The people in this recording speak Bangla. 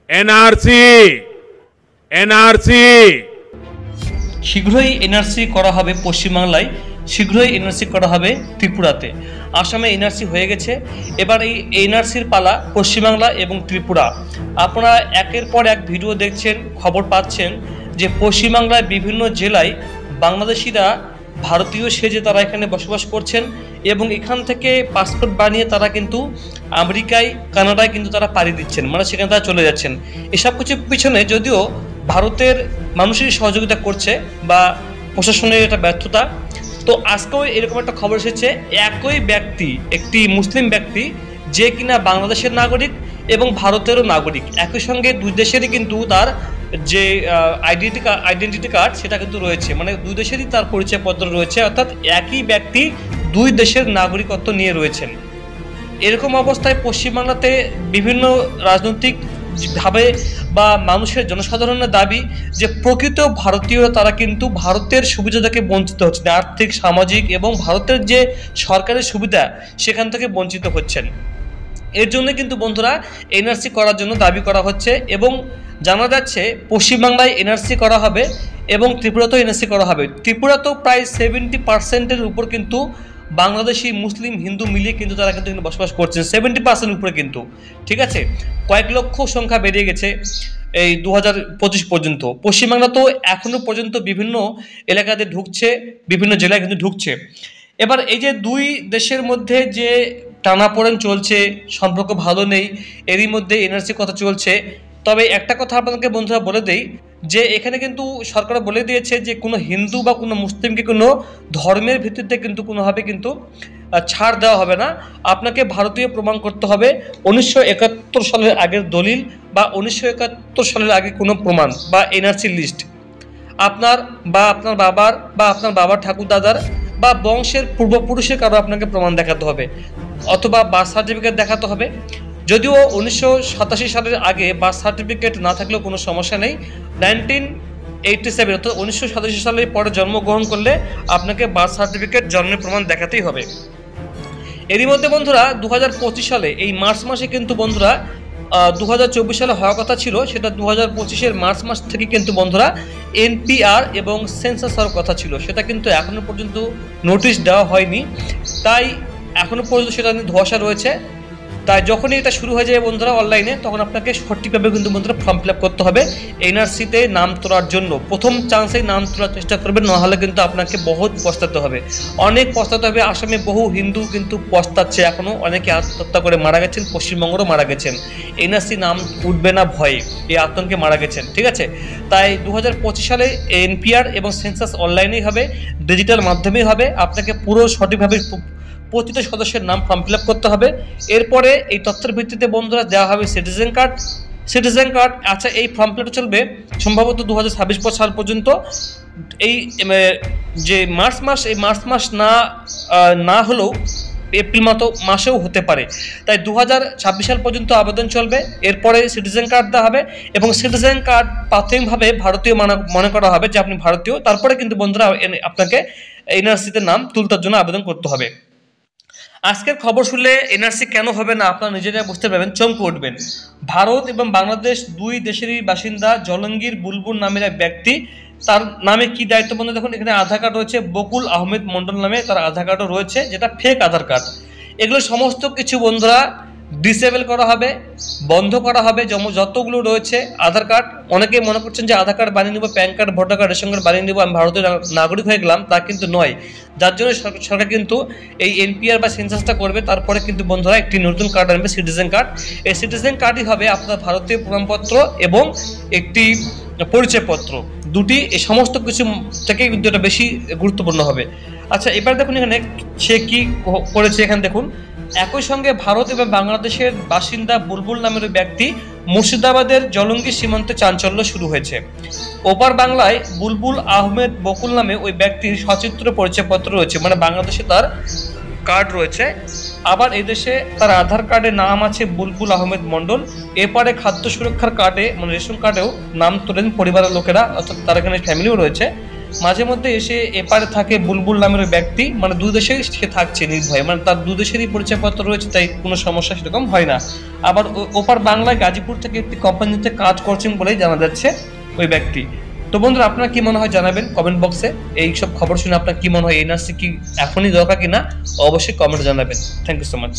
এনআরসি এনআরসি শীঘ্রই এনআরসি করা হবে পশ্চিমবাংলায়, শীঘ্রই এনআরসি করা হবে ত্রিপুরাতে। আসামে এনআরসি হয়ে গেছে, এবার এই এনআরসির পালা পশ্চিমবাংলা এবং ত্রিপুরা। আপনারা একের পর এক ভিডিও দেখছেন, খবর পাচ্ছেন যে পশ্চিমবাংলায় বিভিন্ন জেলায় বাংলাদেশিরা ভারতীয় সেজে তারা এখানে বসবাস করছেন এবং এখান থেকে পাসপোর্ট বানিয়ে তারা কিন্তু আমেরিকায়, কানাডায় কিন্তু তারা পাড়ি দিচ্ছেন, মানে সেখানে তারা চলে যাচ্ছেন। এসব কিছুর পিছনে যদিও ভারতের মানুষেরই সহযোগিতা করছে বা প্রশাসনের এটা ব্যর্থতা। তো আজকেও এরকম একটা খবর এসেছে, একই ব্যক্তি, একটি মুসলিম ব্যক্তি যে কিনা বাংলাদেশের নাগরিক এবং ভারতেরও নাগরিক, একই সঙ্গে দুই দেশেরই কিন্তু তার যে আইডেন্টিটি কার্ড সেটা কিন্তু রয়েছে, মানে দুই দেশেরই তার পরিচয়পত্র রয়েছে, অর্থাৎ একই ব্যক্তি দুই দেশের নাগরিকত্ব নিয়ে রয়েছেন। এরকম অবস্থায় পশ্চিমবাংলাতে বিভিন্ন রাজনৈতিক ভাবে বা মানুষের জনসাধারণের দাবি যে প্রকৃত ভারতীয়রা তারা কিন্তু ভারতের সুবিধা থেকে বঞ্চিত হচ্ছেন, আর্থিক, সামাজিক এবং ভারতের যে সরকারের সুবিধা সেখান থেকে বঞ্চিত হচ্ছেন। এর জন্য কিন্তু বন্ধুরা এনআরসি করার জন্য দাবি করা হচ্ছে এবং জানা যাচ্ছে পশ্চিমবাংলায় এনআরসি করা হবে এবং ত্রিপুরাতেও এনআরসি করা হবে। ত্রিপুরাতেও প্রায় 70% উপর কিন্তু বাংলাদেশি, মুসলিম, হিন্দু মিলিয়ে কিন্তু তারা কিন্তু বসবাস করছেন, 70% উপরে কিন্তু, ঠিক আছে। কয়েক লক্ষ সংখ্যা বেরিয়ে গেছে এই 2025 পর্যন্ত। পশ্চিমবাংলাতেও এখনও পর্যন্ত বিভিন্ন এলাকাতে ঢুকছে, বিভিন্ন জেলায় কিন্তু ঢুকছে। এবার এই যে দুই দেশের মধ্যে যে টানাপোড়েন চলছে, সম্পর্ক ভালো নেই, এরই মধ্যে এনআরসি কথা চলছে। তবে একটা কথা আপনাদেরকে বন্ধুরা বলে দেই যে এখানে কিন্তু সরকার বলে দিয়েছে যে কোনো হিন্দু বা কোনো মুসলিমকে কোনো ধর্মের ভিত্তিতে কিন্তু কোনোভাবে কিন্তু ছাড় দেওয়া হবে না। আপনাকে ভারতীয় প্রমাণ করতে হবে 1971 সালের আগের দলিল বা 1971 সালের আগে কোনো প্রমাণ বা এনআরসি লিস্ট আপনার বা আপনার বাবার ঠাকুরদাদার বা বংশের পূর্বপুরুষের কারো আপনাকে প্রমাণ দেখাতে হবে, অথবা বার্থ সার্টিফিকেট দেখাতে হবে। যদিও 1987 সালের আগে বার্থ সার্টিফিকেট না থাকলেও কোনো সমস্যা নেই। 1987 অর্থাৎ 1987 সালের পরে জন্মগ্রহণ করলে আপনাকে বার্থ সার্টিফিকেট, জন্মের প্রমাণ দেখাতেই হবে। এরই মধ্যে বন্ধুরা 2025 সালে এই মার্চ মাসে কিন্তু বন্ধুরা 2024 সালে হওয়ার কথা ছিল, সেটা 2025-এর মার্চ মাস থেকে কিন্তু বন্ধুরা এনপিআর এবং সেন্সাস হওয়ার কথা ছিল, সেটা কিন্তু এখনো পর্যন্ত নোটিশ দেওয়া হয়নি। তাই এখনো পর্যন্ত সেটা নিয়ে ধোঁয়াশা রয়েছে। তাই যখনই এটা শুরু হয়ে যায় বন্ধুরা অনলাইনে, তখন আপনাকে সঠিকভাবে কিন্তু বন্ধুরা ফর্ম ফিল আপ করতে হবে এনআরসিতে নাম তোলার জন্য। প্রথম চান্সেই নাম তোলার চেষ্টা করবেন, নাহলে কিন্তু আপনাকে বহুত পস্তাতে হবে, অনেক পস্তাতে হবে। আসামে বহু হিন্দু কিন্তু পস্তাচ্ছে এখনও, অনেকে আত্মহত্যা করে মারা গেছেন, পশ্চিমবঙ্গেরও মারা গেছেন, এনআরসি নাম উঠবে না ভয়ে, এই আতঙ্কে মারা গেছেন, ঠিক আছে। তাই 2025 সালে এনপিআর এবং সেন্সাস অনলাইনেই হবে, ডিজিটাল মাধ্যমেই হবে। আপনাকে পুরো সঠিকভাবে প্রতিটা সদস্যের নাম ফর্ম ফিল আপ করতে হবে। এরপরে এই তথ্যের ভিত্তিতে বন্ধুরা দেওয়া হবে সিটিজেন কার্ড। আচ্ছা, এই ফর্ম ফিল আপ চলবে সম্ভবত 2026 সাল পর্যন্ত। এই যে মার্চ মাস না হলেও এপ্রিল মাসেও হতে পারে। তাই 2026 সাল পর্যন্ত আবেদন চলবে। এরপরে সিটিজেন কার্ড দেওয়া হবে এবং সিটিজেন কার্ড প্রাথমিকভাবে ভারতীয় মনে করা হবে যে আপনি ভারতীয়। তারপরে কিন্তু বন্ধুরা আপনাকে এনআরসিতে নাম তুলতার জন্য আবেদন করতে হবে। আজকের খবর শুনলে এনআরসি কেন হবে না আপনারা নিজেরা বুঝতে পারবেন, চমকে উঠবেন। ভারত এবং বাংলাদেশ দুই দেশেরই বাসিন্দা জলঙ্গির বুলবুল নামের এক ব্যক্তি, তার নামে কি দায়িত্ব বন্ধু দেখুন, এখানে আধার কার্ড রয়েছে বকুল আহমেদ মন্ডল নামে, তার আধার কার্ডও রয়েছে, যেটা ফেক আধার কার্ড। এগুলো সমস্ত কিছু বন্ধুরা ডিসেবল করা হবে, বন্ধ করা হবে। যতগুলো রয়েছে আধার কার্ড, অনেকে মনে করছেন যে আধার কার্ড বানিয়ে নেব, pan card, voter card, ration card বানিয়ে নেব, আমি ভারতের নাগরিক হয়ে গেলাম, তা কিন্তু নয়। যার জন্য সরকার কিন্তু এই এনপিআর বা সেন্সাসটা করবে, তারপরে কিন্তু বন্ধুরা একটি নতুন কার্ড আনবে, সিটিজেন কার্ড। এই সিটিজেন কার্ডই হবে আপনার ভারতীয় প্রমাণপত্র এবং একটি পরিচয়পত্র, দুটি। এই সমস্ত কিছু থেকে কিন্তু এটা বেশি গুরুত্বপূর্ণ হবে। আচ্ছা, এবার দেখুন এখানে সে কি করেছে, এখানে দেখুন। একই সঙ্গে ভারত এবং বাংলাদেশের বাসিন্দা বুলবুল নামের ব্যক্তি মুর্শিদাবাদের জলঙ্গি সীমান্তে চাঞ্চল্য শুরু হয়েছে। ওপার বাংলায় বুলবুল আহমেদ বকুল নামে ওই ব্যক্তির সচিত্র পরিচয়পত্র রয়েছে, মানে বাংলাদেশে তার কার্ড রয়েছে, আবার এদেশে তার আধার কার্ডে নাম আছে বুলবুল আহমেদ মন্ডল। এরপরে খাদ্য সুরক্ষার কার্ডে, মানে রেশন কার্ডেও নাম তোলেন পরিবারের লোকেরা, অর্থাৎ তার এখানে ফ্যামিলিও রয়েছে। মাঝে মধ্যে এসে এপারে থাকে বুলবুল নামের ওই ব্যক্তি, মানে দু দেশেই সে থাকছে নির্ভয়ে, মানে তার দু দেশেরই পরিচয়পত্র রয়েছে, তাই কোনো সমস্যা সেরকম হয় না। আবার ওপার বাংলায় গাজীপুর থেকে একটি কোম্পানিতে কাজ করছেন বলেই জানা যাচ্ছে ওই ব্যক্তি। তো বন্ধুরা, আপনার কি মনে হয় জানাবেন কমেন্ট বক্সে। এই সব খবর শুনে আপনার কি মনে হয়, এনআরসি কি এখনই দরকার কিনা অবশ্যই কমেন্ট জানাবেন। Thank you so much.